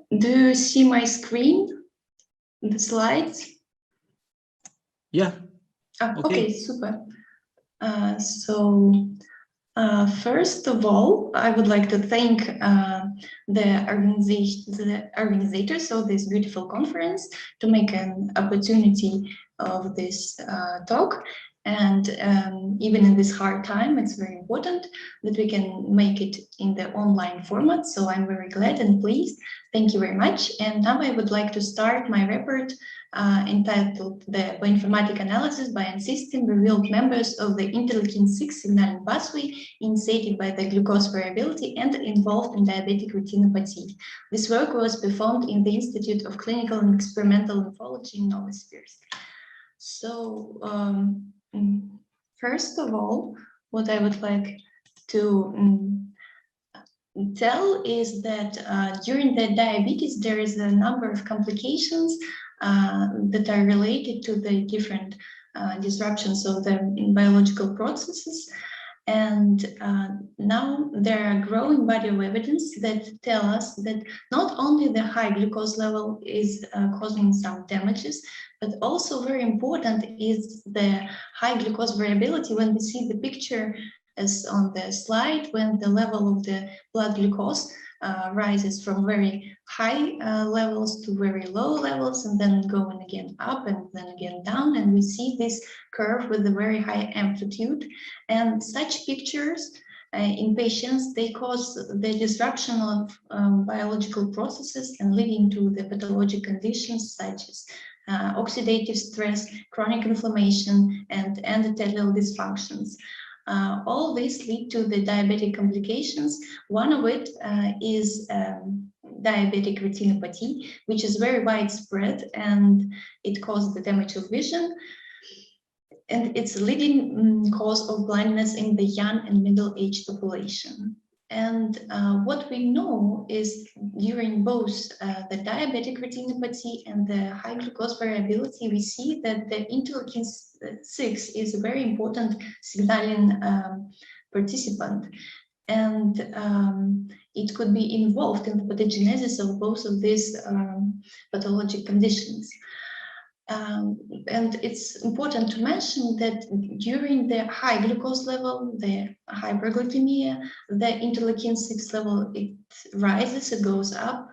Do you see my screen, the slides? Yeah. Okay, super. First of all, I would like to thank the organizers of this beautiful conference to make an opportunity of this talk. And even in this hard time, it's very important that we can make it in the online format. So I'm very glad and pleased. Thank you very much. And now I would like to start my report entitled The Bioinformatic Analysis by ANDSystem Revealed Members of the Interleukin-6 Signaling Pathway Initiated by the Glucose Variability and Involved in Diabetic Retinopathy. This work was performed in the Institute of Clinical and Experimental Nephrology in Novosibirsk. So, first of all, what I would like to tell is that during the diabetes, there is a number of complications that are related to the different disruptions of the biological processes. And now there are a growing body of evidence that tell us that not only the high glucose level is causing some damages, but also very important is the high glucose variability. When we see the picture as on the slide, when the level of the blood glucose rises from very high levels to very low levels, and then going again up and then again down, and we see this curve with a very high amplitude. And such pictures in patients, they cause the disruption of biological processes and leading to the pathologic conditions such as oxidative stress, chronic inflammation, and endothelial dysfunctions. All these lead to the diabetic complications. One of it is diabetic retinopathy, which is very widespread, and it causes the damage of vision. And it's a leading cause of blindness in the young and middle-aged population. And what we know is during both the diabetic retinopathy and the high glucose variability, we see that the interleukin-6 is a very important signaling participant. And it could be involved in the pathogenesis of both of these pathologic conditions. And it's important to mention that during the high glucose level, the hyperglycemia, the interleukin-6 level, it rises, it goes up,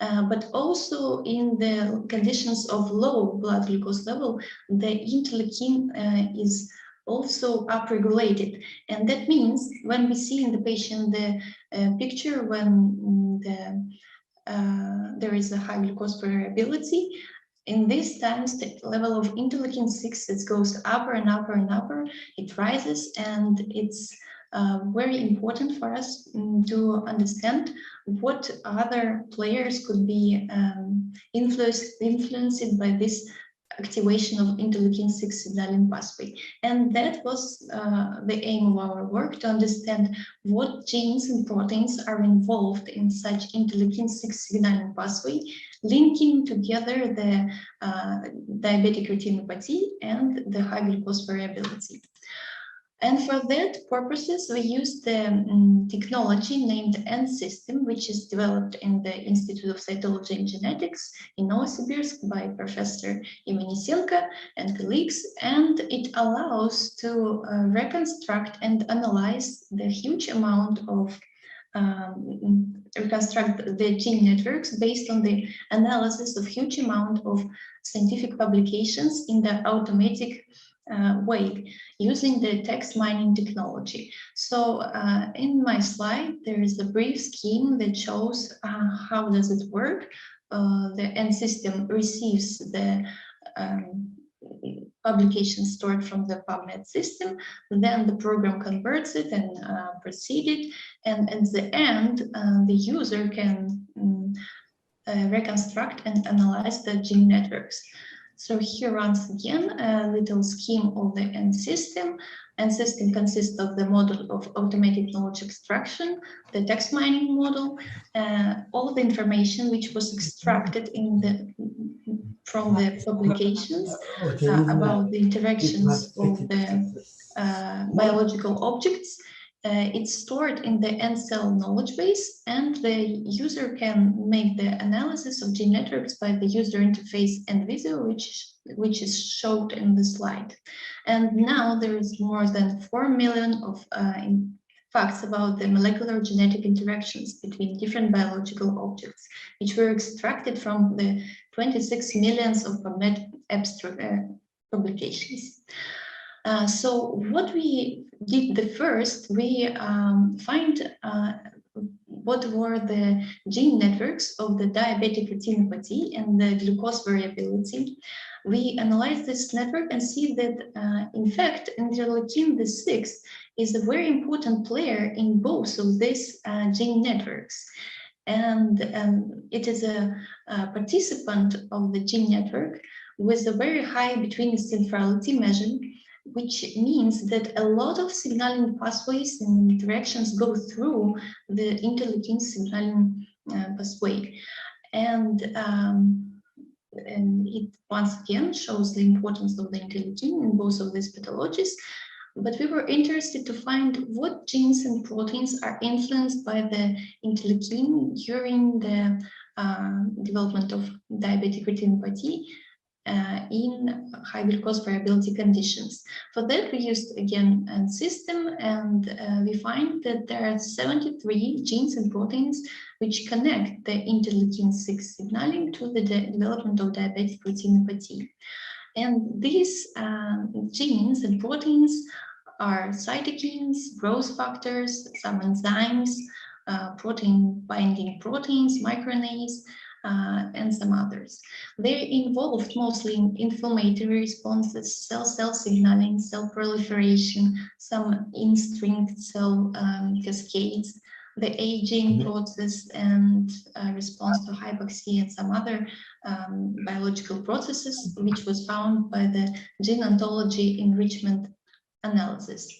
but also in the conditions of low blood glucose level, the interleukin is also upregulated. And that means when we see in the patient the picture when there is a high glucose variability, in these times, the level of interleukin-6, it goes upper and upper and upper, it rises, and it's very important for us to understand what other players could be influenced by this activation of interleukin-6 signaling pathway. And that was the aim of our work, to understand what genes and proteins are involved in such interleukin-6 signaling pathway, linking together the diabetic retinopathy and the high glucose variability. And for that purposes, we used the technology named ANDSystem, which is developed in the Institute of Cytology and Genetics in Novosibirsk by Professor Ivanisenko and colleagues. And it allows to reconstruct and analyze the huge amount of reconstruct the gene networks based on the analysis of huge amount of scientific publications in the automatic way using the text mining technology. So in my slide, there is a brief scheme that shows how does it work. The ANDSystem receives the publication stored from the PubMed system, then the program converts it and proceeds it, and at the end, the user can reconstruct and analyze the gene networks. So here once again, a little scheme of the ANDSystem. ANDSystem consists of the model of automated knowledge extraction, the text mining model, all the information which was extracted from the publications about the interactions of the biological objects It's stored in the N-cell knowledge base, and the user can make the analysis of gene networks by the user interface and video, which is showed in the slide. And now there is more than 4 million of facts about the molecular genetic interactions between different biological objects, which were extracted from the 26 millions of PubMed abstract publications. So what we did the first, we find what were the gene networks of the diabetic retinopathy and the glucose variability. We analyzed this network and see that, in fact, interleukin-6 is a very important player in both of these gene networks. And it is a participant of the gene network with a very high between centrality measure, which means that a lot of signaling pathways and interactions go through the interleukin signaling pathway. And it once again shows the importance of the interleukin in both of these pathologies. But we were interested to find what genes and proteins are influenced by the interleukin during the development of diabetic retinopathy in high glucose variability conditions. For that, we used again ANDSystem, and we find that there are 73 genes and proteins which connect the interleukin-6 signaling to the development of diabetic retinopathy. And these genes and proteins are cytokines, growth factors, some enzymes, protein binding proteins, microRNAs, and some others. They're involved mostly in inflammatory responses, cell-cell signaling, cell proliferation, some instinct cell cascades, the aging process, and response to hypoxia, and some other biological processes, which was found by the gene ontology enrichment analysis.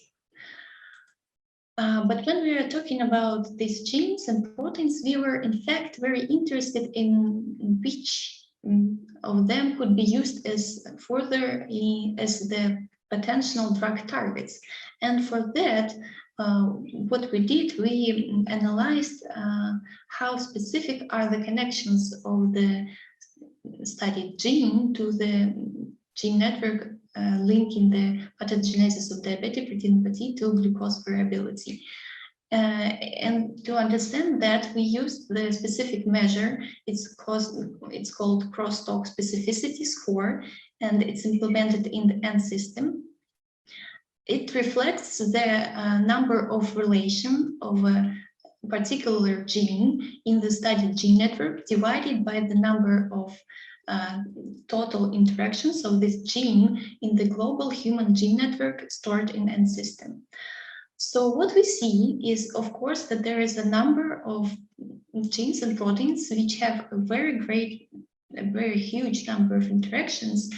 But when we are talking about these genes and proteins, we were in fact very interested in which of them could be used as further as the potential drug targets. And for that, what we did, we analyzed how specific are the connections of the studied gene to the gene network linking the pathogenesis of diabetic retinopathy to glucose variability. And to understand that, we used the specific measure. It's called crosstalk specificity score, and it's implemented in the ANDSystem. It reflects the number of relation of a particular gene in the studied gene network divided by the number of total interactions of this gene in the global human gene network stored in ANDSystem. So what we see is, of course, that there is a number of genes and proteins which have a very huge number of interactions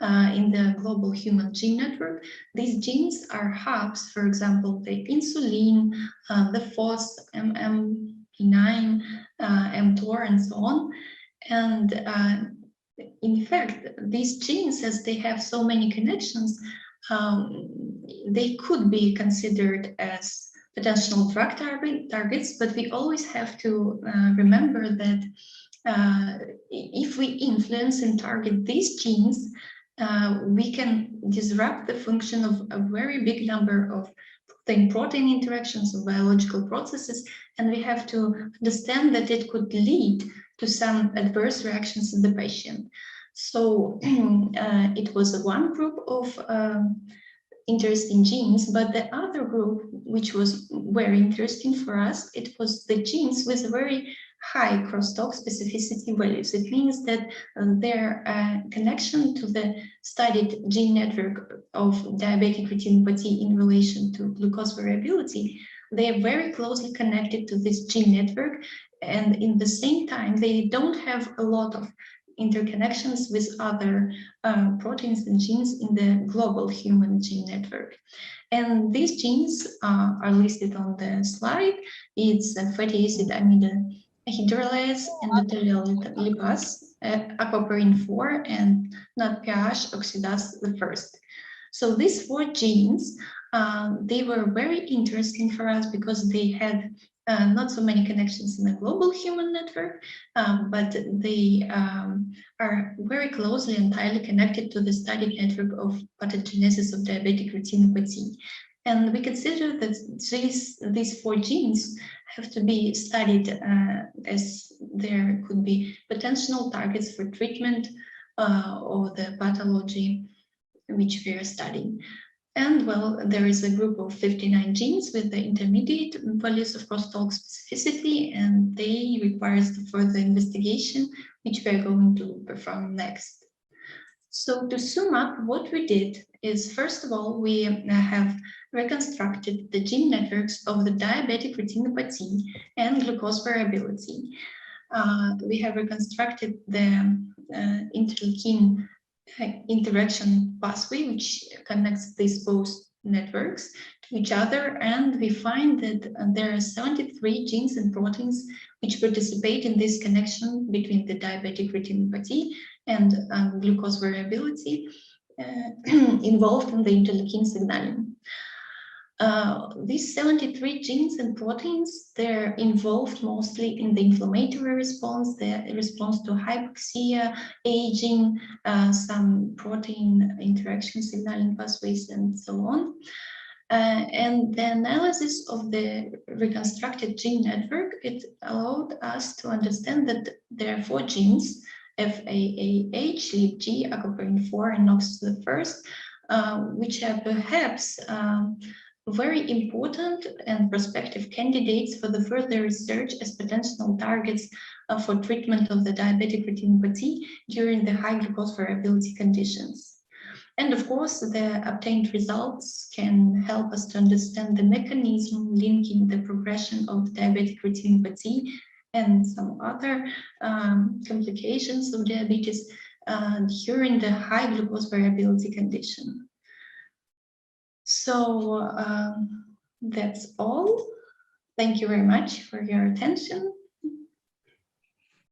in the global human gene network. These genes are hubs, for example, the insulin, the FOS, MMP9, mTOR, and so on. And in fact, these genes, as they have so many connections, they could be considered as potential drug targets, but we always have to remember that if we influence and target these genes, we can disrupt the function of a very big number of protein interactions of biological processes, and we have to understand that it could lead to some adverse reactions in the patient. So it was one group of interesting genes, but the other group, which was very interesting for us, it was the genes with very high crosstalk specificity values. It means that their connection to the studied gene network of diabetic retinopathy in relation to glucose variability, they are very closely connected to this gene network, and in the same time, they don't have a lot of interconnections with other proteins and genes in the global human gene network. And these genes are listed on the slide. It's fatty acid amide hydrolase, endothelial lipase, aquaporin 4, and NADPH oxidase the first. So these 4 genes They were very interesting for us because they had not so many connections in a global human network, but they are very closely and tightly connected to the studied network of pathogenesis of diabetic retinopathy. And we consider that these 4 genes have to be studied as there could be potential targets for treatment of the pathology which we are studying. And well, there is a group of 59 genes with the intermediate values of crosstalk specificity, and they require the further investigation, which we are going to perform next. So to sum up, what we did is, first of all, we have reconstructed the gene networks of the diabetic retinopathy and glucose variability. We have reconstructed the interleukin interaction pathway, which connects these both networks to each other, and we find that there are 73 genes and proteins which participate in this connection between the diabetic retinopathy and glucose variability involved in the interleukin signaling. These 73 genes and proteins, they're involved mostly in the inflammatory response, the response to hypoxia, aging, some protein interaction signaling pathways, and so on. And the analysis of the reconstructed gene network, it allowed us to understand that there are 4 genes, FAAH, LIPG, ACOPRIN4, and NOX1, which are perhaps very important and prospective candidates for the further research as potential targets for treatment of the diabetic retinopathy during the high glucose variability conditions. And of course, the obtained results can help us to understand the mechanism linking the progression of diabetic retinopathy and some other complications of diabetes during the high glucose variability condition. So that's all. Thank you very much for your attention.